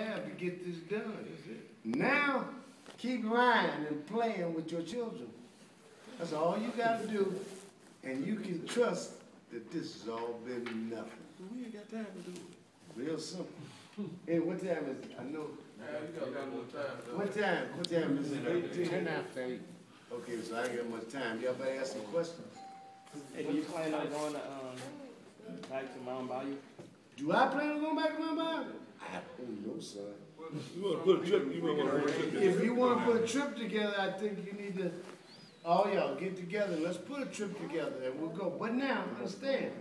have to get this done. Now, keep lying and playing with your children. That's all you got to do, and you can trust that this has all been nothing. We ain't got time to do it. Real simple. Hey, what time is it? I know. You got a lot more time. What time? What time is it? 10 after 8. Okay, so I ain't got much time. Y'all better ask some questions. Hey, do you plan on going to back to Mount Bayou? Do I plan on going back to my Bible? I don't know, son. You want to put a trip? You want to put a trip? If you want to put a trip together, I think you need to, all y'all get together. Let's put a trip together and we'll go. But now, understand,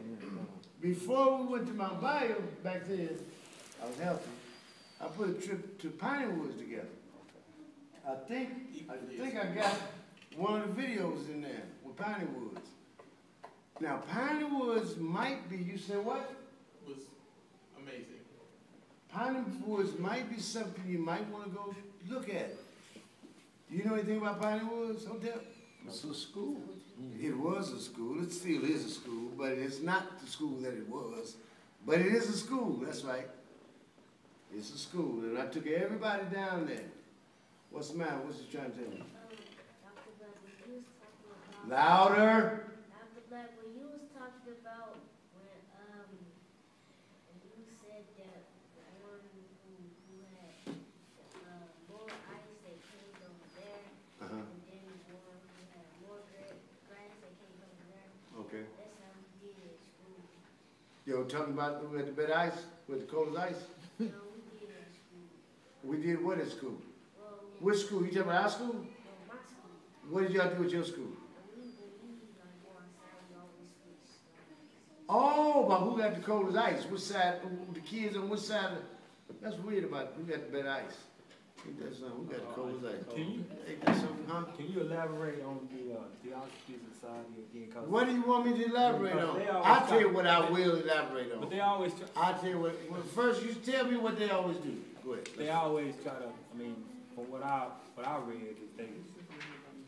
before we went to Mount Bayou back then, I was healthy. I put a trip to Piney Woods together. I think I got one of the videos in there with Piney Woods. Now, Piney Woods might be, you say what? Was amazing. Piney Woods might be something you might want to go look at. Do you know anything about Piney Woods Hotel? It's a school. It was a school. It still is a school, but it's not the school that it was. But it is a school, that's right. It's a school, and I took everybody down there. What's the matter? What's he trying to tell me? Dr. Black, when you was talking about... Louder! Dr. Black, when you was talking about when you said that one who had more ice that came over there, and then one who had more grass that came over there. Okay. That's how we did at school. Yo, talking about we had the better ice, with the coldest ice? No, we did at school. We did what at school? Well, Which school? You talking about our school? my school. What did y'all do at your school? When we like go outside, we always switch stuff. Oh, about who got the coldest ice? Which side, the kids on which side? That's weird about who got the better ice. Ain't that something? Who got the coldest ice? Ain't that something, huh? Can you elaborate on the Theosophy Society again? What do you want me to elaborate on? They always I'll tell you talk- what I will elaborate on. But they always try, I'll tell you what, well, first you tell me what they always do. Go ahead. they always try to, I mean, from what I read is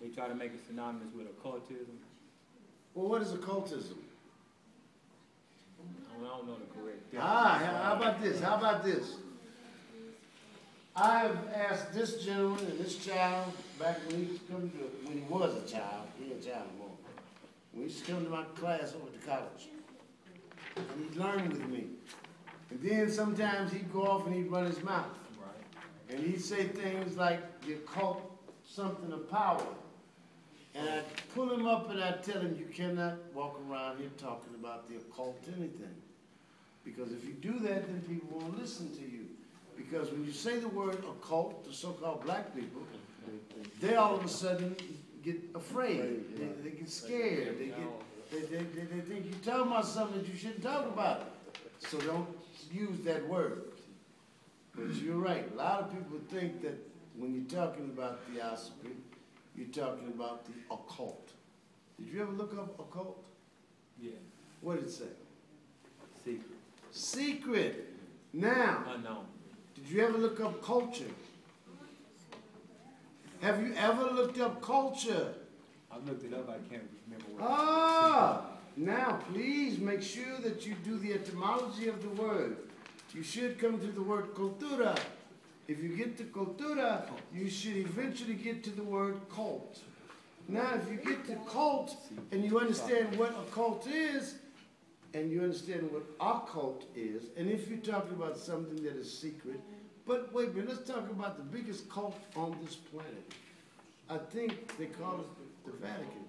they try to make it synonymous with occultism. Well, what is occultism? I don't know the correct. How about this? How about this? I have asked this gentleman and this child, back when he was a child, he ain't a child anymore. When he used to come to my class over to college. And he'd learn with me. And then sometimes he'd go off and he'd run his mouth. Right. And he'd say things like the occult, something of power. And I'd pull him up and I'd tell him, you cannot walk around here talking about the occult anything. Because if you do that, then people won't listen to you. Because when you say the word occult to so-called black people, they all of a sudden get afraid. They get scared. They think you're talking about something that you shouldn't talk about. So don't use that word. But you're right. A lot of people think that when you're talking about theosophy, you're talking about the occult. Did you ever look up occult? Yeah. What did it say? Secret. Secret. Now, Unknown. did you ever look up culture? Have you ever looked up culture? I looked it up, I can't remember what. Ah, now please make sure that you do the etymology of the word. You should come to the word cultura. If you get to cultura, you should eventually get to the word cult. Now, if you get to cult and you understand what a cult is, and you understand what occult is, and if you're talking about something that is secret, but wait a minute, let's talk about the biggest cult on this planet. I think they call it the Vatican.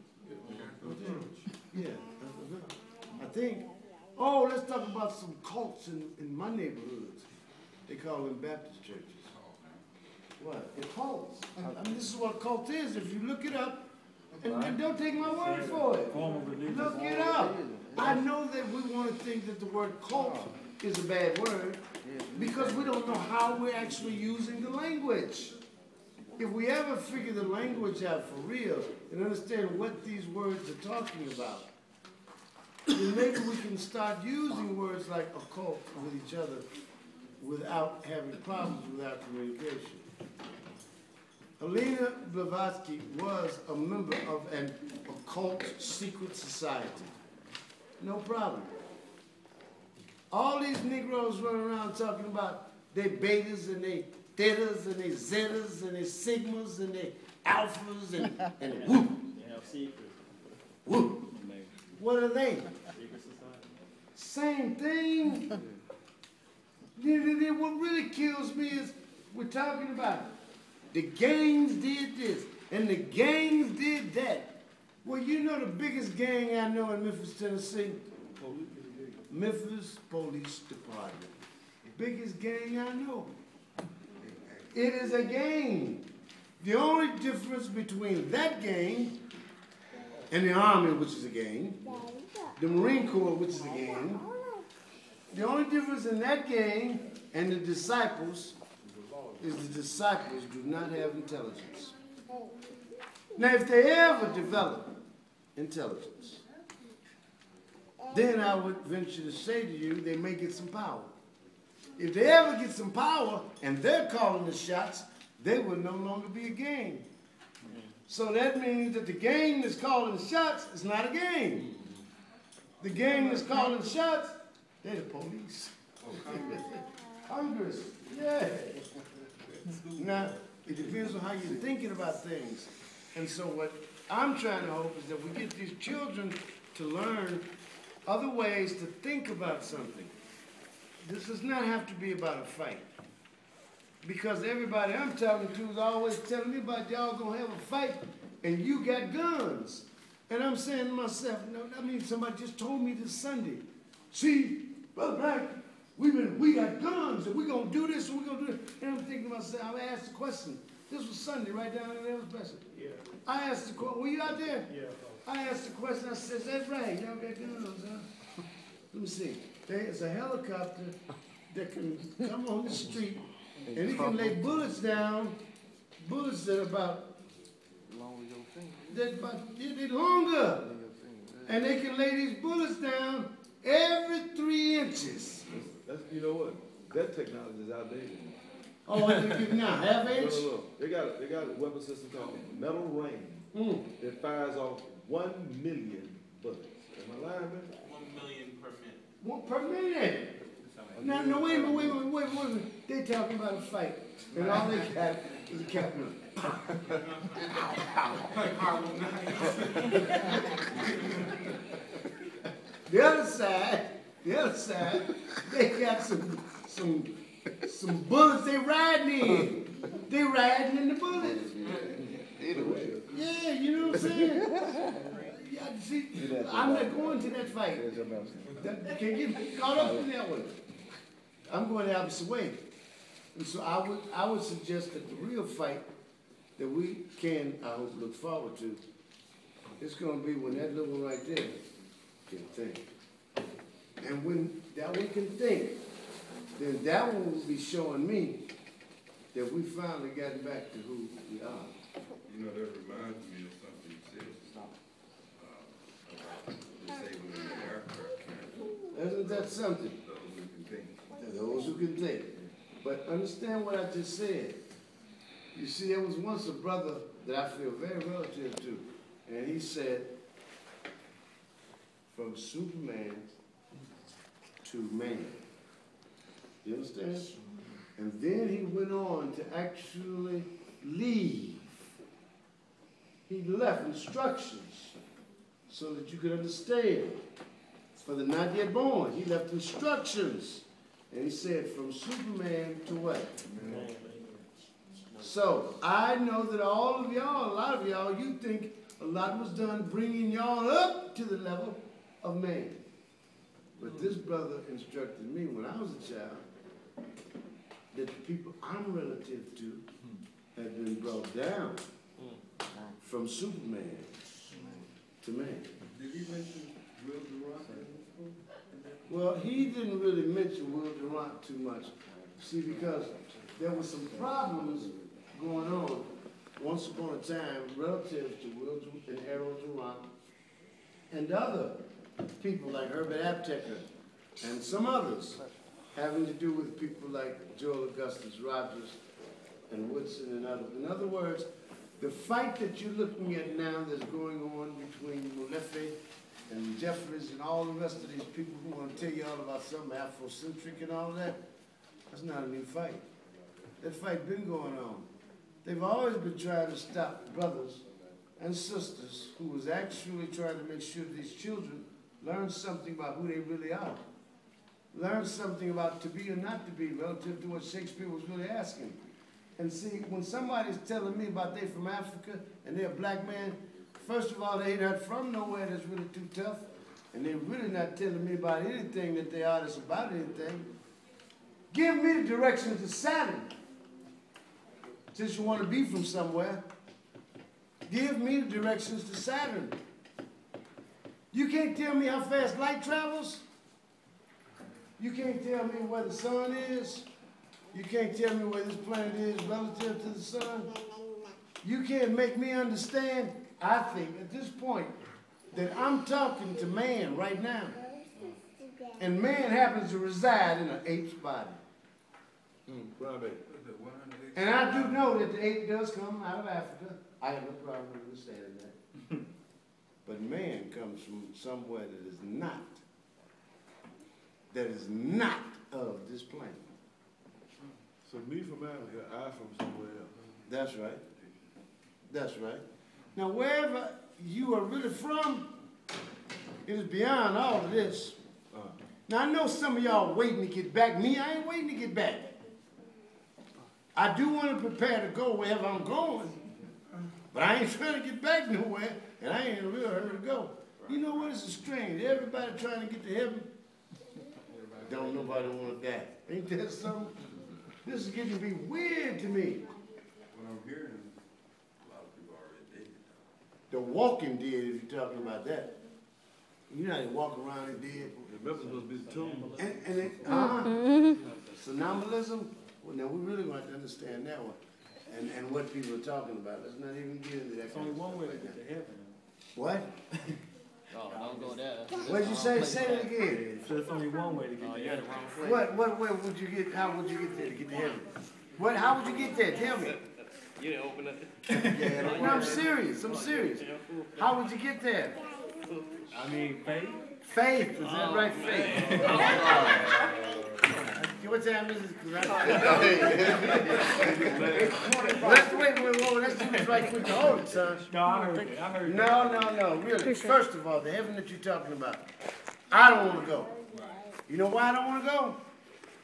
Yeah, I think. Oh, let's talk about some cults in my neighborhoods. They call them Baptist churches. What? They're cults. I mean, this is what a cult is. If you look it up, and don't take my word for it. Look it up. I know that we want to think that the word cult is a bad word because we don't know how we're actually using the language. If we ever figure the language out for real and understand what these words are talking about, then maybe we can start using words like occult with each other without having problems with our communication. Helena Blavatsky was a member of an occult secret society. No problem. All these Negroes running around talking about They betas and they thetas and they zetas and they sigmas and they alphas and whoop, They have secrets. whoop. What are they? Secret society. Same thing. What really kills me is we're talking about the gangs did this and the gangs did that. Well, you know the biggest gang I know in Memphis, Tennessee? Memphis Police Department. Biggest gang I know. It is a gang. The only difference between that gang and the Army, which is a gang, the Marine Corps, which is a gang, the only difference in that gang and the disciples is the disciples do not have intelligence. Now, if they ever develop intelligence, then I would venture to say to you, they may get some power. If they ever get some power and they're calling the shots, they will no longer be a gang. So that means that the gang that's calling the shots is not a gang. The gang that's calling the shots, they're the police. Congress, yeah. Now, it depends on how you're thinking about things. And so what I'm trying to hope is that we get these children to learn other ways to think about something. This does not have to be about a fight. Because everybody I'm talking to is always telling me about y'all gonna have a fight and you got guns. And I'm saying to myself, no, I mean, somebody just told me this Sunday, see, Brother Black, we got guns and we're gonna do this and we're gonna do it. And I'm thinking to myself, I asked the question. This was Sunday, right down there, was blessed. Yeah. I asked the question, were you out there? Yeah. I asked the question, I said, that's right, y'all got guns, huh? Let me see. There's a helicopter that can come on the street and it can lay bullets down, bullets that are about, they're longer. And they can lay these bullets down every 3 inches. That's, you know what? That technology is outdated. Oh, what they give now, half inch? No. They got a weapon system called Metal Rain that fires off 1 million bullets. Am I lying, man? 1 million per minute. What, per minute? No, wait a minute. They talking about a fight. And all they got is a captain. The other side, they got some bullets they riding in. They riding in the bullets. Yeah, you know what I'm saying? Yeah, see, I'm not going to that fight. Can't get me caught up in that one. I'm going the opposite way. And so I would suggest that the real fight that we can, I hope, look forward to, it's going to be when that little one right there can think. And when that one can think, then that one will be showing me that we finally gotten back to who we are. You know, that reminds me of something you said about disabling the aircraft. Isn't that something? Those who can think. Those who can think. But understand what I just said. You see, there was once a brother that I feel very relative to, and he said, from Superman to man. You understand? And then he went on to actually leave. He left instructions so that you could understand. For the not yet born, he left instructions. And he said, from Superman to what? Man. So, I know that all of y'all, a lot of y'all, you think a lot was done bringing y'all up to the level of man. But this brother instructed me when I was a child that the people I'm relative to had been brought down from Superman to man. Did he mention Will Durant? Well, he didn't really mention Will Durant too much. See, because there were some problems going on once upon a time relative to Will and Harold Durant and other people like Herbert Apteker and some others having to do with people like Joel Augustus Rogers and Woodson and others. In other words, the fight that you're looking at now that's going on between Molefe and Jeffries and all the rest of these people who want to tell you all about something Afrocentric and all that, That's not a new fight. That fight been going on. They've always been trying to stop brothers and sisters who was actually trying to make sure these children learn something about who they really are. Learn something about to be or not to be relative to what Shakespeare was really asking. And see, when somebody's telling me about they from Africa and they're a black man, first of all, they ain't not from nowhere that's really too tough. And they're really not telling me about anything that they are that's about anything. Give me the directions to Saturn. Since you want to be from somewhere, give me the directions to Saturn. You can't tell me how fast light travels. You can't tell me where the sun is. You can't tell me where this planet is relative to the sun. You can't make me understand, I think, at this point, that I'm talking to man right now. And man happens to reside in an ape's body. And I do know that the ape does come out of Africa. I have no problem with understanding that. But man comes from somewhere that is not of this planet. So me from Africa, I from somewhere else. That's right. That's right. Now, wherever you are really from, it is beyond all of this. Now, I know some of y'all waiting to get back. Me, I ain't waiting to get back. I do want to prepare to go wherever I'm going, but I ain't trying to get back nowhere, and I ain't in a real hurry to go. You know what? It's strange. Everybody trying to get to heaven. Don't nobody want to die. Ain't that something? This is getting to be weird to me. What I'm hearing, a lot of people already dead. The walking dead, if you're talking about that. You know how they walk around and dead. The Memphis must be the tomb. Somnambulism? Well, now we're really going to have to understand that one. And what people are talking about. Let's not even get into that. There's only one way to get to heaven. What? Oh, don't go there. What'd you say? Say it again. So there's only one way to get Oh, to you had heaven. the wrong place. What way would you get, how would you get there to get to heaven? What, how would you get there? Tell me. You didn't open it. Yeah, no, I'm serious. I'm serious. How would you get there? I mean, faith. Faith, is that right? Faith. What time is it? Let's wait, let's do this right quick. Hold it, son. No, I heard that. I heard that. No, really. First of all, the heaven that you're talking about, I don't want to go. You know why I don't want to go?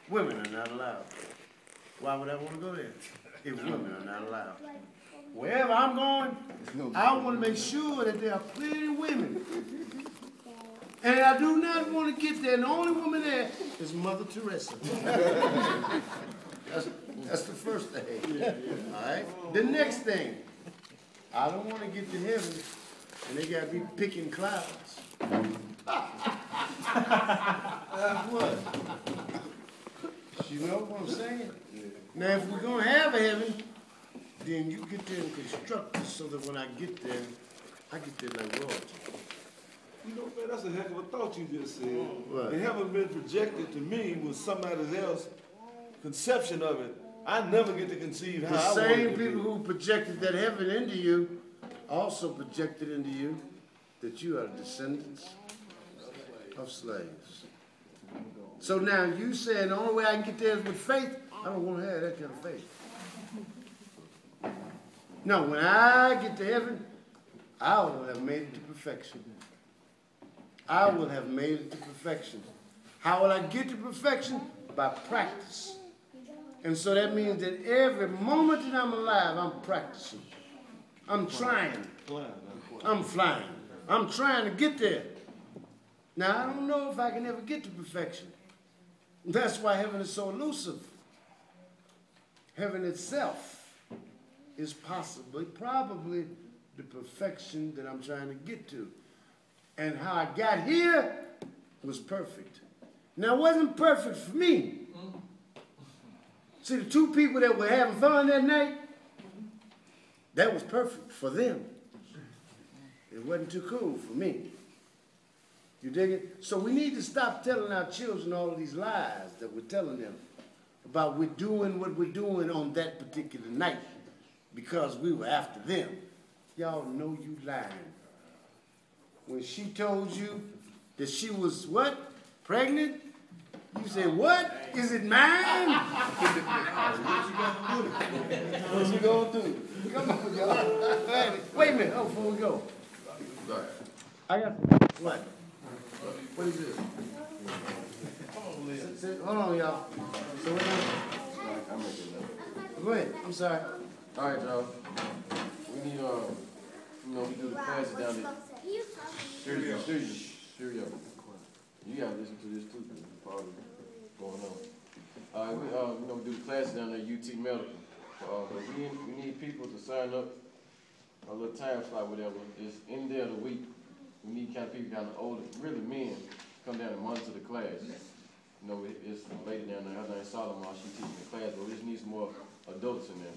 Women are not allowed. Why would I want to go there if women are not allowed? Wherever I'm going, I want to make sure that there are plenty of women. And I do not want to get there, and the only woman there is Mother Teresa. That's the first thing. All right? The next thing, I don't want to get to heaven, and they got to be picking clouds. What? You know what I'm saying? Now, if we're going to have a heaven, then you get there and construct it so that when I get there, I get there like royalty. You know, man, that's a heck of a thought you just said. Right. It haven't been projected to me with somebody else's conception of it. I never get to conceive how The I want same it to people be. who projected that heaven into you also projected into you that you are descendants of slaves. So now you saying the only way I can get there is with faith. I don't want to have that kind of faith. No, when I get to heaven, I will have made it to perfection. I will have made it to perfection. How will I get to perfection? By practice. And so that means that every moment that I'm alive, I'm practicing. I'm trying. I'm flying. I'm trying to get there. Now, I don't know if I can ever get to perfection. That's why heaven is so elusive. Heaven itself is probably the perfection that I'm trying to get to. And how I got here was perfect. Now, it wasn't perfect for me. See, the two people that were having fun that night, that was perfect for them. It wasn't too cool for me. You dig it? So we need to stop telling our children all of these lies that we're telling them about we're doing what we're doing on that particular night because we were after them. Y'all know you lying. When she told you that she was what? Pregnant? You say, what? Is it mine? What you gonna do? Come on, y'all. Wait a minute, before we go. I got what? What is this? Hold on, y'all. So what now? Go ahead. I'm sorry. All right, y'all. We need, we do the classes down there. Syria. You gotta listen to this too, because it's part of going on. All right, we do the classes down there at UT Medical. But we need people to sign up a little time slot, whatever. It's in there the week. We need kind of people kind of older, really men, come down and monitor the class. You know, it's a lady down there, her name's Solomon, she teaching the class, but we just need some more adults in there.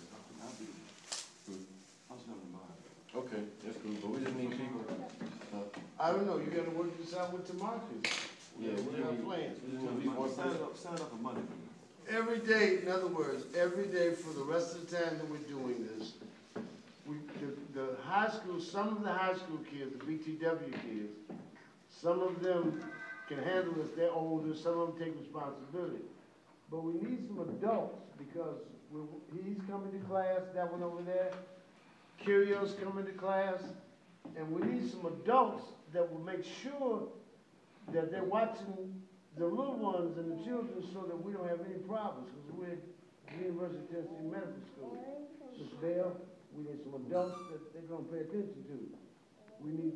Okay, that's cool, but we just need people. I don't know. You got to work this out with Tamarcus. Yeah, we have need plans. Sign up for Monday. Every day, in other words, every day for the rest of the time that we're doing this, the high school, some of the high school kids, the BTW kids, some of them can handle this. They're older. Some of them take responsibility. But we need some adults because he's coming to class, that one over there. Curio's coming to class. And we need some adults that will make sure that they're watching the little ones and the children so that we don't have any problems, because we're at the University of Tennessee Medical School. Ms. Bell, we need some adults that they're going to pay attention to. We need